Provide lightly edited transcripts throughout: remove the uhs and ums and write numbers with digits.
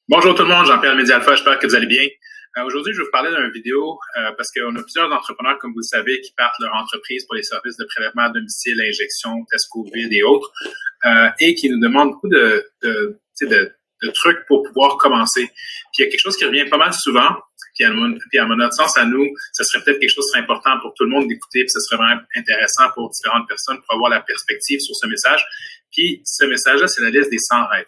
Bonjour tout le monde, Jean-Pierre Média Alpha, j'espère que vous allez bien. Aujourd'hui, je vais vous parler d'une vidéo parce qu'on a plusieurs entrepreneurs, comme vous le savez, qui partent leur entreprise pour les services de prélèvement à domicile, injection, test COVID et autres, et qui nous demandent beaucoup de trucs pour pouvoir commencer. Puis il y a quelque chose qui revient pas mal souvent, puis à notre sens, à nous, ça serait peut-être quelque chose de très important pour tout le monde d'écouter, puis ça serait vraiment intéressant pour différentes personnes pour avoir la perspective sur ce message. Puis ce message-là, c'est la liste des 100 rêves.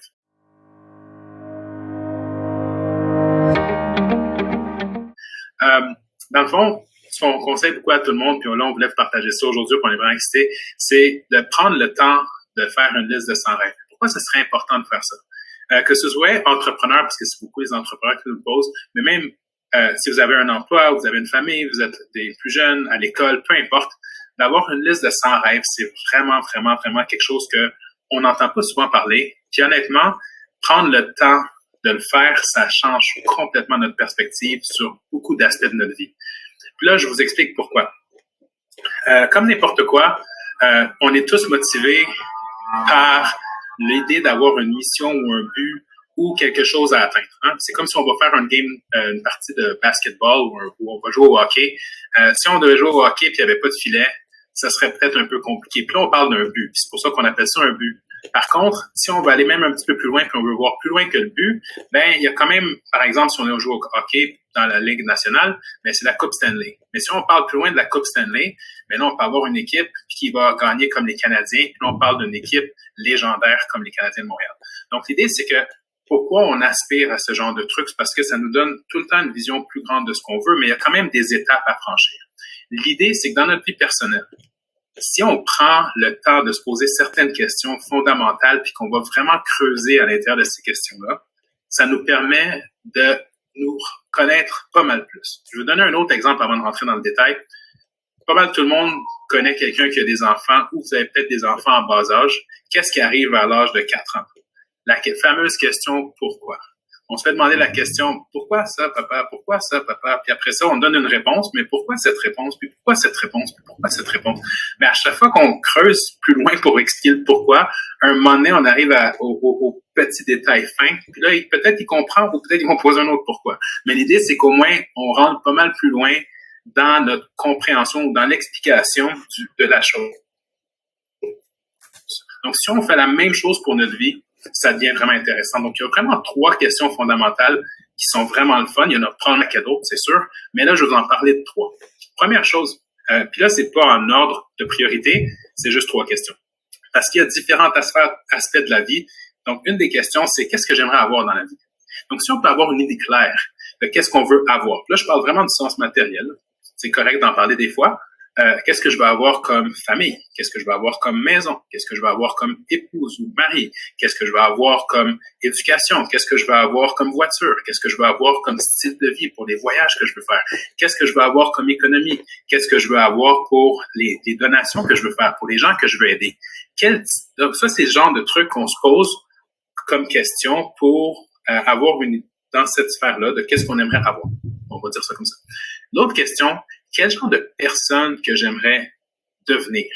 Dans le fond, ce qu'on conseille beaucoup à tout le monde, puis là, on voulait vous partager ça aujourd'hui, puis on est vraiment excités, c'est de prendre le temps de faire une liste de 100 rêves. Pourquoi ce serait important de faire ça? Que ce soit entrepreneur, parce que c'est beaucoup les entrepreneurs qui nous le posent, mais même si vous avez un emploi, vous avez une famille, vous êtes des plus jeunes, à l'école, peu importe, d'avoir une liste de 100 rêves, c'est vraiment, vraiment, vraiment quelque chose que on n'entend pas souvent parler. Puis honnêtement, prendre le temps de le faire, ça change complètement notre perspective sur beaucoup d'aspects de notre vie. Puis là, je vous explique pourquoi. Comme n'importe quoi, on est tous motivés par l'idée d'avoir une mission ou un but ou quelque chose à atteindre. Hein? C'est comme si on va faire une partie de basketball où on va jouer au hockey. Si on devait jouer au hockey et qu'il n'y avait pas de filet, ça serait peut-être un peu compliqué. Puis là, on parle d'un but. Puis c'est pour ça qu'on appelle ça un but. Par contre, si on veut aller même un petit peu plus loin, puis on veut voir plus loin que le but, ben il y a quand même, par exemple, si on est joué au hockey dans la Ligue nationale, ben c'est la Coupe Stanley. Mais si on parle plus loin de la Coupe Stanley, ben là, on peut avoir une équipe qui va gagner comme les Canadiens, puis là, on parle d'une équipe légendaire comme les Canadiens de Montréal. Donc, l'idée, c'est que pourquoi on aspire à ce genre de trucs? C'est parce que ça nous donne tout le temps une vision plus grande de ce qu'on veut, mais il y a quand même des étapes à franchir. L'idée, c'est que dans notre vie personnelle, si on prend le temps de se poser certaines questions fondamentales puis qu'on va vraiment creuser à l'intérieur de ces questions-là, ça nous permet de nous connaître pas mal plus. Je vais vous donner un autre exemple avant de rentrer dans le détail. Pas mal tout le monde connaît quelqu'un qui a des enfants ou vous avez peut-être des enfants en bas âge. Qu'est-ce qui arrive à l'âge de 4 ans? La fameuse question « pourquoi ?» On se fait demander la question « pourquoi ça, papa? Pourquoi ça, papa? » Puis après ça, on donne une réponse, mais pourquoi cette réponse? Puis pourquoi cette réponse? Puis pourquoi cette réponse? Mais à chaque fois qu'on creuse plus loin pour expliquer le pourquoi, à un moment donné, on arrive au petit détail fin. Puis là, peut-être qu'il comprend ou peut-être qu'ils vont poser un autre pourquoi. Mais l'idée, c'est qu'au moins, on rentre pas mal plus loin dans notre compréhension ou dans l'explication de la chose. Donc, si on fait la même chose pour notre vie, ça devient vraiment intéressant. Donc, il y a vraiment 3 questions fondamentales qui sont vraiment le fun. Il y en a probablement qu'il y a d'autres, c'est sûr. Mais là, je vais vous en parler de 3. Première chose, puis là, c'est pas en ordre de priorité, c'est juste 3 questions. Parce qu'il y a différents aspects de la vie. Donc, une des questions, c'est qu'est-ce que j'aimerais avoir dans la vie? Donc, si on peut avoir une idée claire de qu'est-ce qu'on veut avoir. Là, je parle vraiment du sens matériel. C'est correct d'en parler des fois. Qu'est-ce que je vais avoir comme famille? Qu'est-ce que je vais avoir comme maison? Qu'est-ce que je vais avoir comme épouse ou mari? Qu'est-ce que je vais avoir comme éducation? Qu'est-ce que je vais avoir comme voiture? Qu'est-ce que je vais avoir comme style de vie pour les voyages que je veux faire? Qu'est-ce que je vais avoir comme économie? Qu'est-ce que je veux avoir pour les donations que je veux faire, pour les gens que je veux aider? Donc ça, c'est le genre de trucs qu'on se pose comme question pour avoir dans cette sphère-là de qu'est-ce qu'on aimerait avoir. On va dire ça comme ça. L'autre question, quel genre de personne que j'aimerais devenir?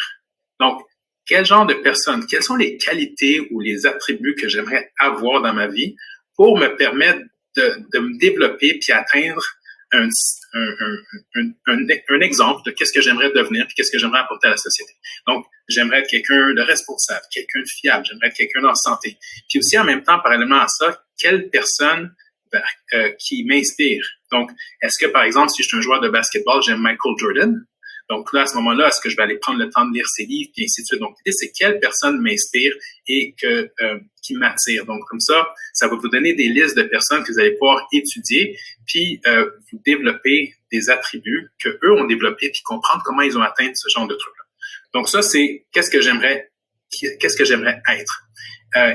Donc, quel genre de personne, quelles sont les qualités ou les attributs que j'aimerais avoir dans ma vie pour me permettre de me développer puis atteindre un exemple de qu'est-ce que j'aimerais devenir puis qu'est-ce que j'aimerais apporter à la société. Donc, j'aimerais être quelqu'un de responsable, quelqu'un de fiable, j'aimerais être quelqu'un en santé. Puis aussi, en même temps, parallèlement à ça, quelle personne qui m'inspire. Donc, est-ce que, par exemple, si je suis un joueur de basketball, j'aime Michael Jordan? Donc là, à ce moment-là, est-ce que je vais aller prendre le temps de lire ses livres, puis ainsi de suite. Donc, l'idée, c'est quelle personne m'inspire et qui m'attire. Donc, comme ça va vous donner des listes de personnes que vous allez pouvoir étudier, puis vous développer des attributs que eux ont développés, puis comprendre comment ils ont atteint ce genre de trucs-là. Donc ça, c'est qu'est-ce que j'aimerais être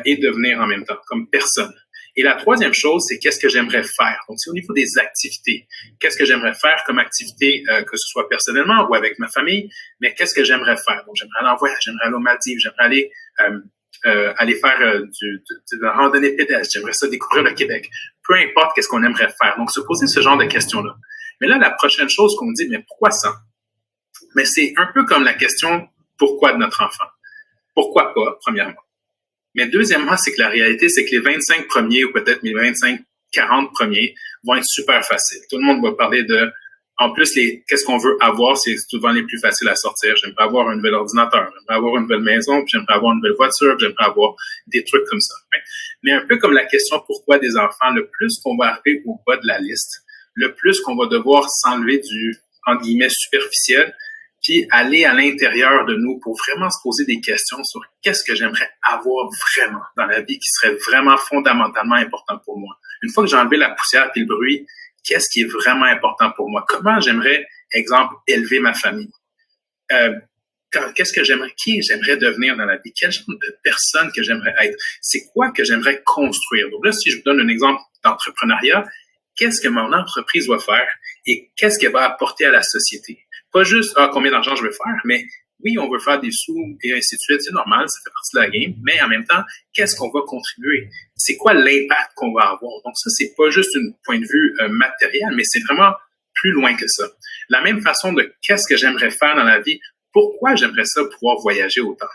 et devenir en même temps, comme personne. Et la troisième chose, c'est qu'est-ce que j'aimerais faire. Donc, c'est au niveau des activités. Qu'est-ce que j'aimerais faire comme activité, que ce soit personnellement ou avec ma famille, mais qu'est-ce que j'aimerais faire? Donc, j'aimerais aller en voyage, j'aimerais aller aux Maldives, j'aimerais aller faire de la randonnée pédestre, j'aimerais ça découvrir le Québec. Peu importe qu'est-ce qu'on aimerait faire. Donc, se poser ce genre de questions-là. Mais là, la prochaine chose qu'on dit, mais pourquoi ça? Mais c'est un peu comme la question pourquoi de notre enfant. Pourquoi pas, premièrement? Mais deuxièmement, c'est que la réalité, c'est que les 25 premiers ou peut-être les 25 40 premiers vont être super faciles. Tout le monde va parler de, en plus, qu'est-ce qu'on veut avoir, c'est souvent les plus faciles à sortir. J'aimerais avoir un nouvel ordinateur, j'aimerais avoir une nouvelle maison, puis j'aimerais avoir une nouvelle voiture, puis j'aimerais avoir des trucs comme ça. Mais un peu comme la question pourquoi des enfants, le plus qu'on va arriver au bas de la liste, le plus qu'on va devoir s'enlever du, entre guillemets, superficiel, puis aller à l'intérieur de nous pour vraiment se poser des questions sur qu'est-ce que j'aimerais avoir vraiment dans la vie qui serait vraiment fondamentalement important pour moi. Une fois que j'ai enlevé la poussière et le bruit, qu'est-ce qui est vraiment important pour moi? Comment j'aimerais, exemple, élever ma famille? Qu'est-ce que j'aimerais, qui j'aimerais devenir dans la vie? Quel genre de personne que j'aimerais être? C'est quoi que j'aimerais construire? Donc là, si je vous donne un exemple d'entrepreneuriat, qu'est-ce que mon entreprise va faire et qu'est-ce qu'elle va apporter à la société? Pas juste, combien d'argent je veux faire, mais oui, on veut faire des sous et ainsi de suite, c'est normal, ça fait partie de la game, mais en même temps, qu'est-ce qu'on va contribuer? C'est quoi l'impact qu'on va avoir? Donc ça, c'est pas juste un point de vue matériel, mais c'est vraiment plus loin que ça. La même façon de qu'est-ce que j'aimerais faire dans la vie, pourquoi j'aimerais ça pouvoir voyager autant?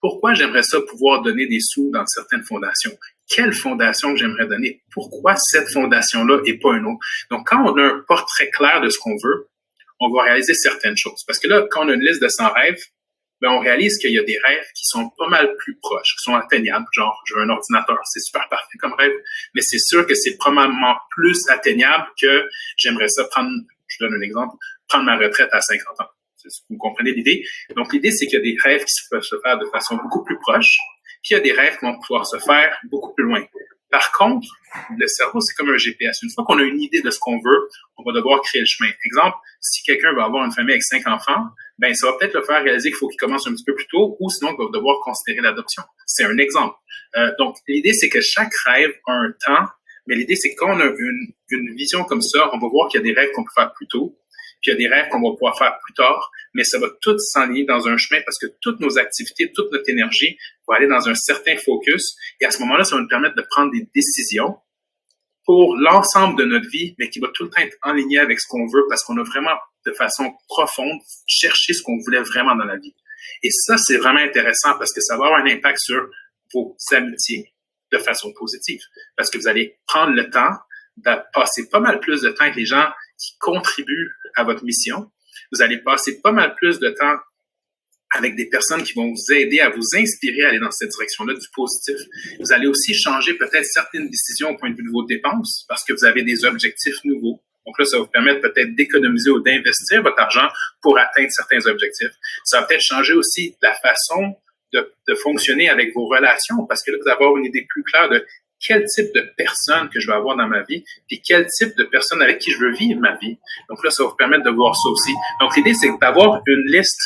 Pourquoi j'aimerais ça pouvoir donner des sous dans certaines fondations? Quelle fondation que j'aimerais donner? Pourquoi cette fondation-là et pas une autre? Donc, quand on a un portrait clair de ce qu'on veut, on va réaliser certaines choses. Parce que là, quand on a une liste de 100 rêves, ben on réalise qu'il y a des rêves qui sont pas mal plus proches, qui sont atteignables. Genre, je veux un ordinateur, c'est super parfait comme rêve, mais c'est sûr que c'est probablement plus atteignable que j'aimerais ça prendre, je donne un exemple, prendre ma retraite à 50 ans. Vous comprenez l'idée? Donc, l'idée, c'est qu'il y a des rêves qui peuvent se faire de façon beaucoup plus proche, puis il y a des rêves qui vont pouvoir se faire beaucoup plus loin. Par contre, le cerveau, c'est comme un GPS. Une fois qu'on a une idée de ce qu'on veut, on va devoir créer le chemin. Exemple, si quelqu'un va avoir une famille avec 5 enfants, ben ça va peut-être le faire réaliser qu'il faut qu'il commence un petit peu plus tôt ou sinon il va devoir considérer l'adoption. C'est un exemple. Donc, l'idée, c'est que chaque rêve a un temps, mais l'idée, c'est que quand on a une vision comme ça, on va voir qu'il y a des rêves qu'on peut faire plus tôt, puis il y a des rêves qu'on va pouvoir faire plus tard, mais ça va tout s'enligner dans un chemin parce que toutes nos activités, toute notre énergie va aller dans un certain focus et à ce moment-là, ça va nous permettre de prendre des décisions pour l'ensemble de notre vie, mais qui va tout le temps être en ligne avec ce qu'on veut parce qu'on a vraiment, de façon profonde, cherché ce qu'on voulait vraiment dans la vie. Et ça, c'est vraiment intéressant parce que ça va avoir un impact sur vos amitiés de façon positive parce que vous allez prendre le temps de passer pas mal plus de temps avec les gens qui contribuent à votre mission. Vous allez passer pas mal plus de temps avec des personnes qui vont vous aider à vous inspirer à aller dans cette direction-là du positif. Vous allez aussi changer peut-être certaines décisions au point de vue de vos dépenses parce que vous avez des objectifs nouveaux. Donc là, ça va vous permettre peut-être d'économiser ou d'investir votre argent pour atteindre certains objectifs. Ça va peut-être changer aussi la façon de fonctionner avec vos relations parce que là, vous allez avoir une idée plus claire de quel type de personne que je veux avoir dans ma vie, puis quel type de personne avec qui je veux vivre ma vie. Donc là, ça va vous permettre de voir ça aussi. Donc l'idée, c'est d'avoir une liste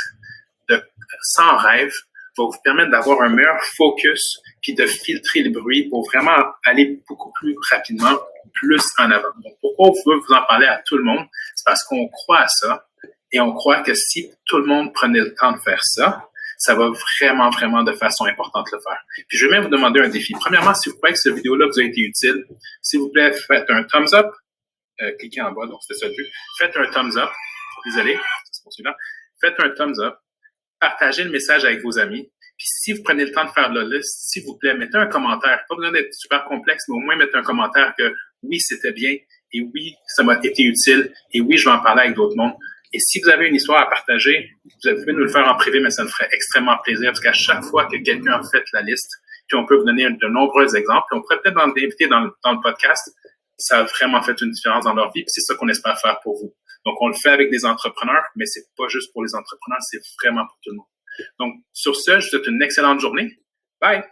de 100 rêves va vous permettre d'avoir un meilleur focus puis de filtrer le bruit pour vraiment aller beaucoup plus rapidement, plus en avant. Donc pourquoi on veut vous en parler à tout le monde? C'est parce qu'on croit à ça et on croit que si tout le monde prenait le temps de faire ça, ça va vraiment, vraiment de façon importante le faire. Puis je vais même vous demander un défi. Premièrement, si vous croyez que cette vidéo-là vous a été utile, s'il vous plaît, faites un thumbs up. Cliquez en bas, donc c'était ça le but. Faites un thumbs up. Désolé, c'est pour celui-là. Faites un thumbs up. Partagez le message avec vos amis. Puis si vous prenez le temps de faire la liste, s'il vous plaît, mettez un commentaire. Pas besoin d'être super complexe, mais au moins mettez un commentaire que oui, c'était bien, et oui, ça m'a été utile, et oui, je vais en parler avec d'autres mondes. Et si vous avez une histoire à partager, vous pouvez nous le faire en privé, mais ça nous ferait extrêmement plaisir parce qu'à chaque fois que quelqu'un a fait la liste, puis on peut vous donner de nombreux exemples, puis on pourrait peut-être en inviter dans le podcast, ça a vraiment fait une différence dans leur vie, puis c'est ça qu'on espère faire pour vous. Donc, on le fait avec des entrepreneurs, mais c'est pas juste pour les entrepreneurs, c'est vraiment pour tout le monde. Donc, sur ce, je vous souhaite une excellente journée. Bye!